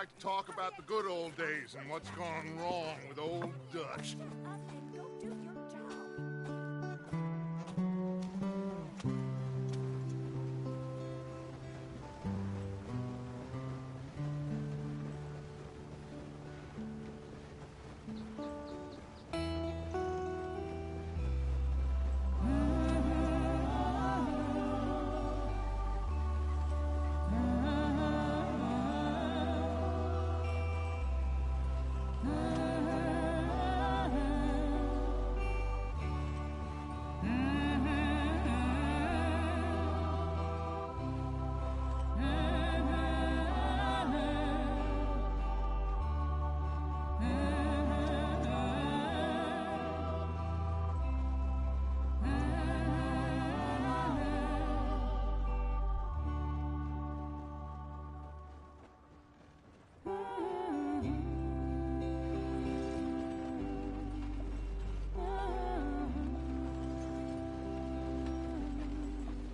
like to talk about the good old days and what's gone wrong with old Dutch.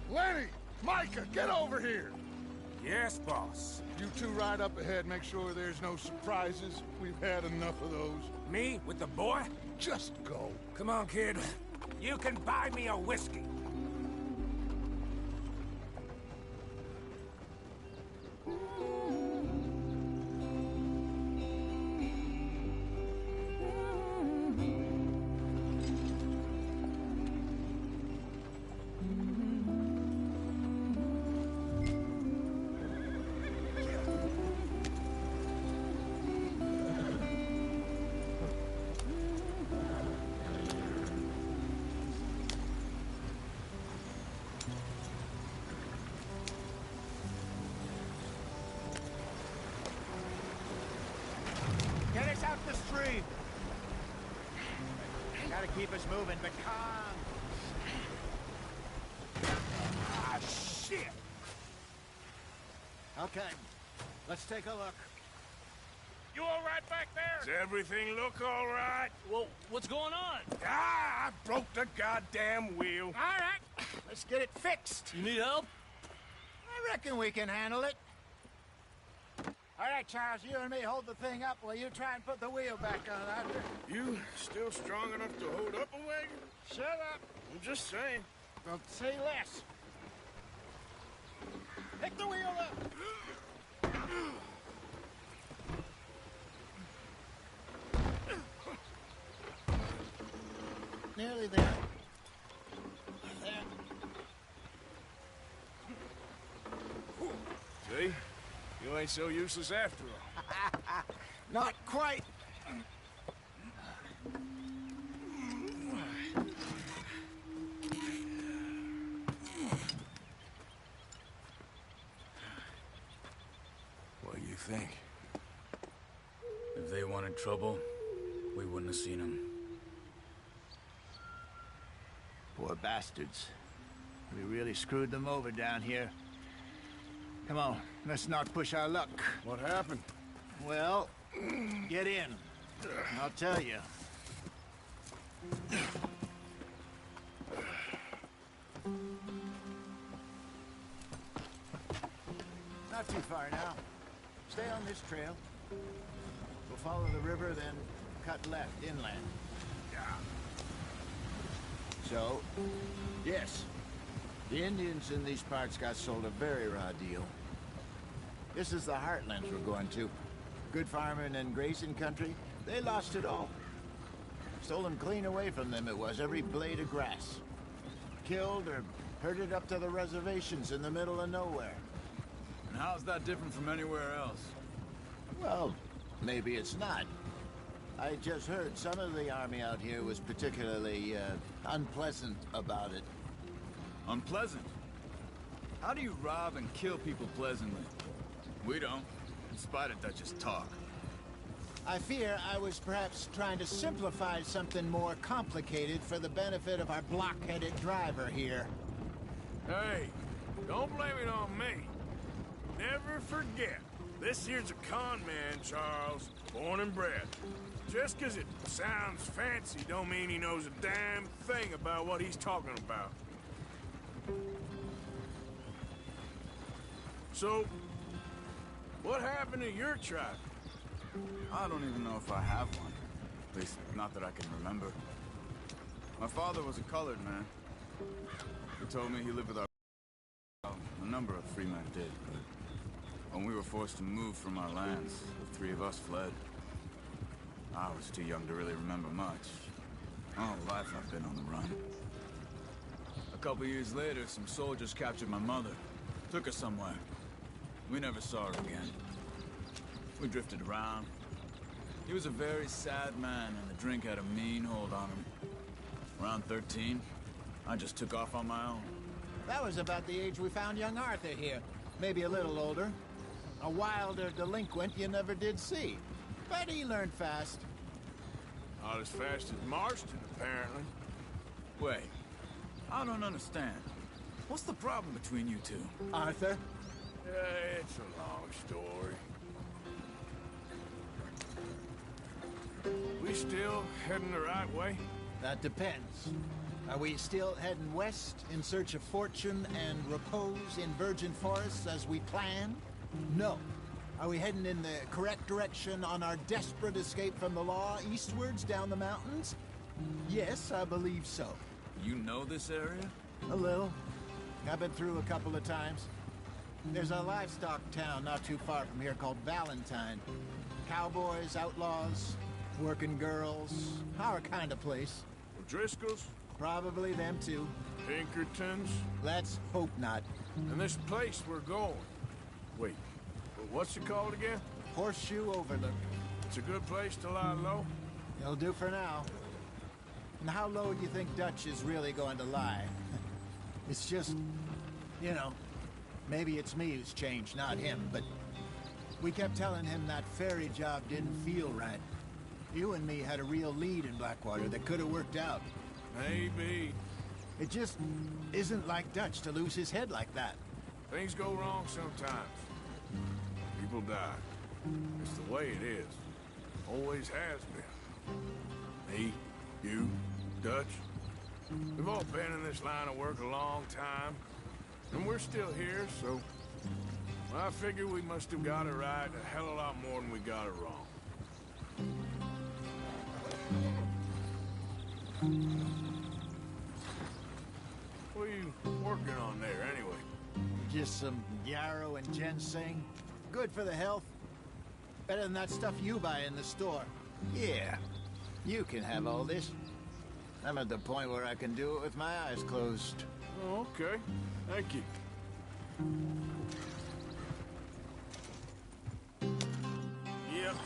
Lenny! Micah, get over here! Yes, boss. You two ride up ahead, make sure there's no surprises. We've had enough of those. Me with the boy? Just go. Come on, kid. You can buy me a whiskey. Get us out the stream! Gotta keep us moving, but calm. Ah, shit! Okay, let's take a look. You all right back there? Does everything look all right? Well, what's going on? Ah, I broke the goddamn wheel. All right, let's get it fixed. You need help? I reckon we can handle it. All right, Charles, you and me hold the thing up while you try and put the wheel back on, Arthur. You still strong enough to hold up a wagon? Shut up. I'm just saying. Don't say less. Pick the wheel up. Nearly there. There. See? You ain't so useless after all. Not quite. What do you think? If they wanted trouble, we wouldn't have seen them. Poor bastards. We really screwed them over down here. Come on, let's not push our luck. What happened? Well, get in. I'll tell you. Not too far now. Stay on this trail. We'll follow the river, then cut left inland. So, yes, the Indians in these parts got sold a very raw deal. This is the heartlands we're going to. Good farming and grazing country, they lost it all. Stolen clean away from them it was, every blade of grass. Killed or herded up to the reservations in the middle of nowhere. And how's that different from anywhere else? Well, maybe it's not. I just heard some of the army out here was particularly, unpleasant about it. Unpleasant? How do you rob and kill people pleasantly? We don't, in spite of Dutch's talk. I fear I was perhaps trying to simplify something more complicated for the benefit of our block-headed driver here. Hey, don't blame it on me. Never forget, this here's a con man, Charles, born and bred. Just 'cause it sounds fancy don't mean he knows a damn thing about what he's talking about. So, What happened to your tribe? I don't even know if I have one. At least, not that I can remember. My father was a colored man. He told me he lived with our... A number of free men did, but when we were forced to move from our lands, the three of us fled. I was too young to really remember much. All life I've been on the run. A couple years later, some soldiers captured my mother. Took her somewhere. We never saw her again. We drifted around. He was a very sad man, and the drink had a mean hold on him. Around 13, I just took off on my own. That was about the age we found young Arthur here. Maybe a little older. A wilder delinquent you never did see. But he learned fast. Not as fast as Marston, apparently. Wait, I don't understand. What's the problem between you two? Arthur? It's a long story. We still heading the right way? That depends. Are we still heading west in search of fortune and repose in virgin forests as we planned? No. Are we heading in the correct direction on our desperate escape from the law eastwards down the mountains? Yes, I believe so. You know this area? A little. I've been through a couple of times. There's a livestock town not too far from here called Valentine. Cowboys, outlaws, working girls, our kind of place. O'Driscoll's? Probably them too. Pinkertons? Let's hope not. And this place we're going. Wait, what's it called again? Horseshoe Overlook. It's a good place to lie low? It'll do for now. And how low do you think Dutch is really going to lie? It's just, you know, maybe it's me who's changed, not him, but we kept telling him that ferry job didn't feel right. You and me had a real lead in Blackwater that could have worked out. Maybe. It just isn't like Dutch to lose his head like that. Things go wrong sometimes. People die. It's the way it is. Always has been. Me, you, Dutch. We've all been in this line of work a long time. And we're still here, so... I figure we must have got it right a hell of a lot more than we got it wrong. What are you working on there, anyway? Just some yarrow and ginseng. Good for the health. Better than that stuff you buy in the store. Yeah, you can have all this. I'm at the point where I can do it with my eyes closed. Oh, okay. Thank you. Yep.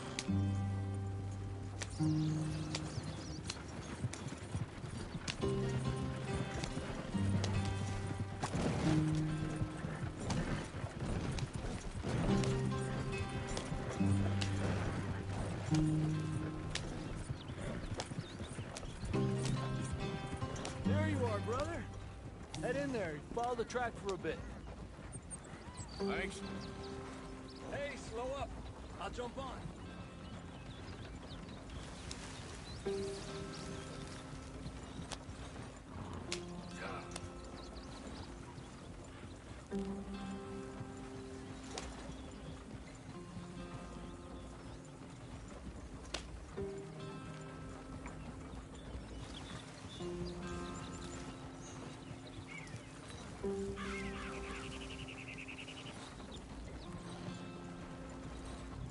There you are, brother. Head in there. Follow the track for a bit. Thanks. Hey, slow up. I'll jump on.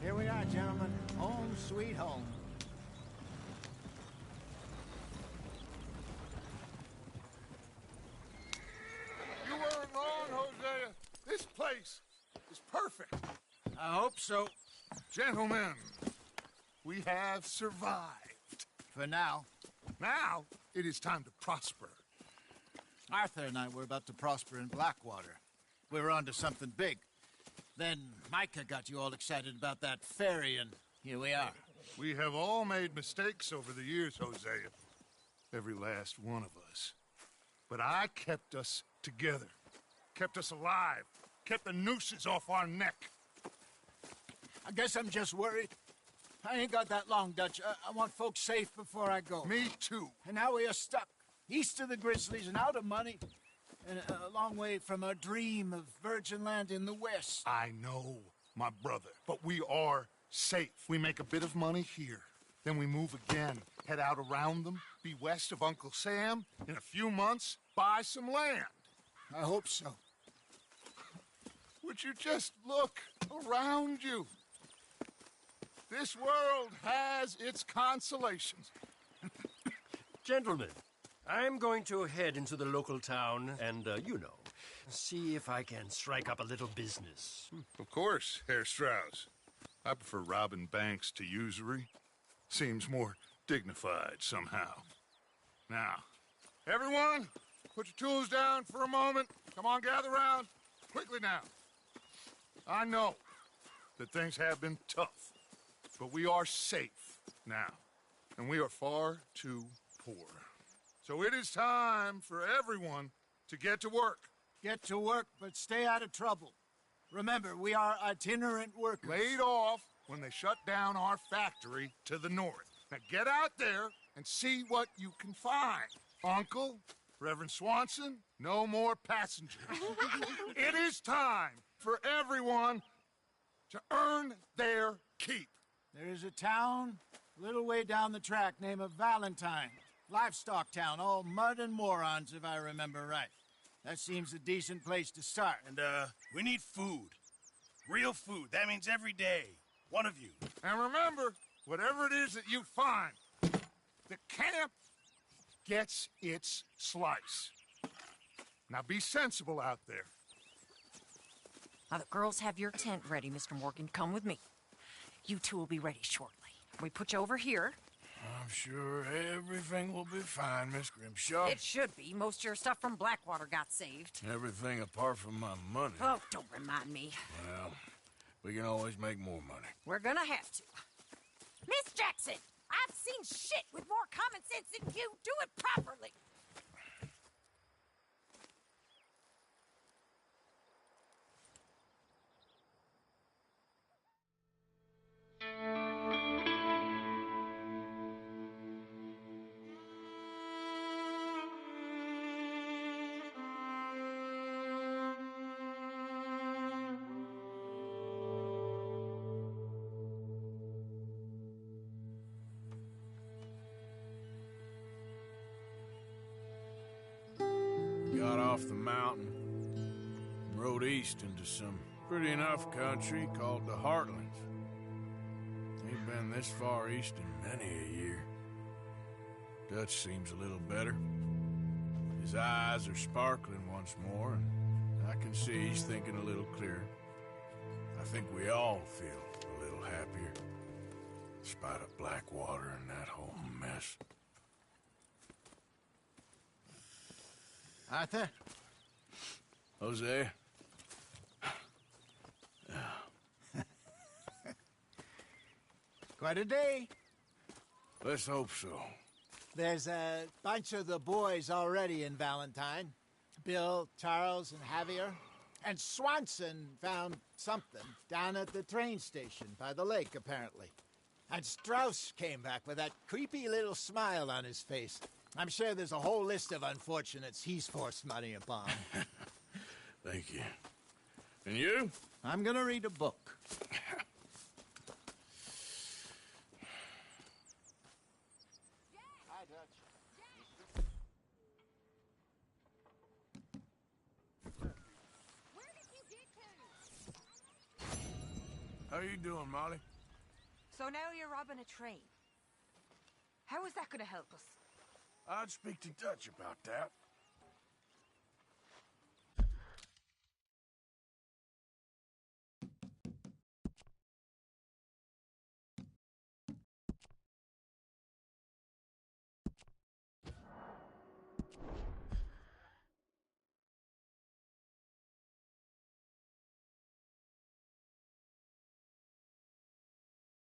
Here we are, gentlemen. Home sweet home. You weren't wrong, Hosea. This place is perfect. I hope so. Gentlemen, we have survived. For now. Now, it is time to prosper. Arthur and I were about to prosper in Blackwater. We were onto something big. Then Micah got you all excited about that ferry, and here we are. We have all made mistakes over the years, Hosea. Every last one of us. But I kept us together. Kept us alive. Kept the nooses off our neck. I guess I'm just worried. I ain't got that long, Dutch. I want folks safe before I go. Me too. And now we are stuck, east of the Grizzlies and out of money, and a long way from our dream of virgin land in the west. I know. my brother. But we are safe. We make a bit of money here. Then we move again, head out around them, be west of Uncle Sam. In a few months, buy some land. I hope so. Would you just look around you? This world has its consolations. Gentlemen, I'm going to head into the local town and, see if I can strike up a little business. Of course, Herr Strauss. I prefer robbing banks to usury. Seems more dignified somehow. Now, everyone, put your tools down for a moment. Come on, gather round. Quickly now. I know that things have been tough, but we are safe now, and we are far too poor. So it is time for everyone to get to work. Get to work, but stay out of trouble. Remember, we are itinerant workers. Laid off when they shut down our factory to the north. Now get out there and see what you can find. Uncle, Reverend Swanson, no more passengers. It is time for everyone to earn their keep. There is a town a little way down the track named Valentine. Livestock town, all mud and morons, if I remember right. That seems a decent place to start. And, we need food. Real food. That means every day. One of you. And remember, whatever it is that you find, the camp gets its slice. Now be sensible out there. Now, the girls have your tent ready, Mr. Morgan. Come with me. You two will be ready shortly. We put you over here. I'm sure everything will be fine, Miss Grimshaw. It should be. Most of your stuff from Blackwater got saved. Everything apart from my money. Oh, don't remind me. Well, we can always make more money. We're gonna have to. Miss Jackson, I've seen shit with more common sense than you. Do it properly. Got off the mountain, rode east into some pretty enough country called the Heartlands. Ain't been this far east in many a year. Dutch seems a little better. His eyes are sparkling once more, and I can see he's thinking a little clearer. I think we all feel a little happier, in spite of Blackwater and that whole mess. Arthur? Jose? Quite a day. Let's hope so. There's a bunch of the boys already in Valentine. Bill, Charles, and Javier. And Swanson found something down at the train station by the lake, apparently. And Strauss came back with that creepy little smile on his face. I'm sure there's a whole list of unfortunates he's forced money upon. Thank you. And you? I'm gonna read a book. Hi, Dutch. Where did you get to? How you doing, Molly? So now you're robbing a train. How is that gonna help us? I'd speak to Dutch about that.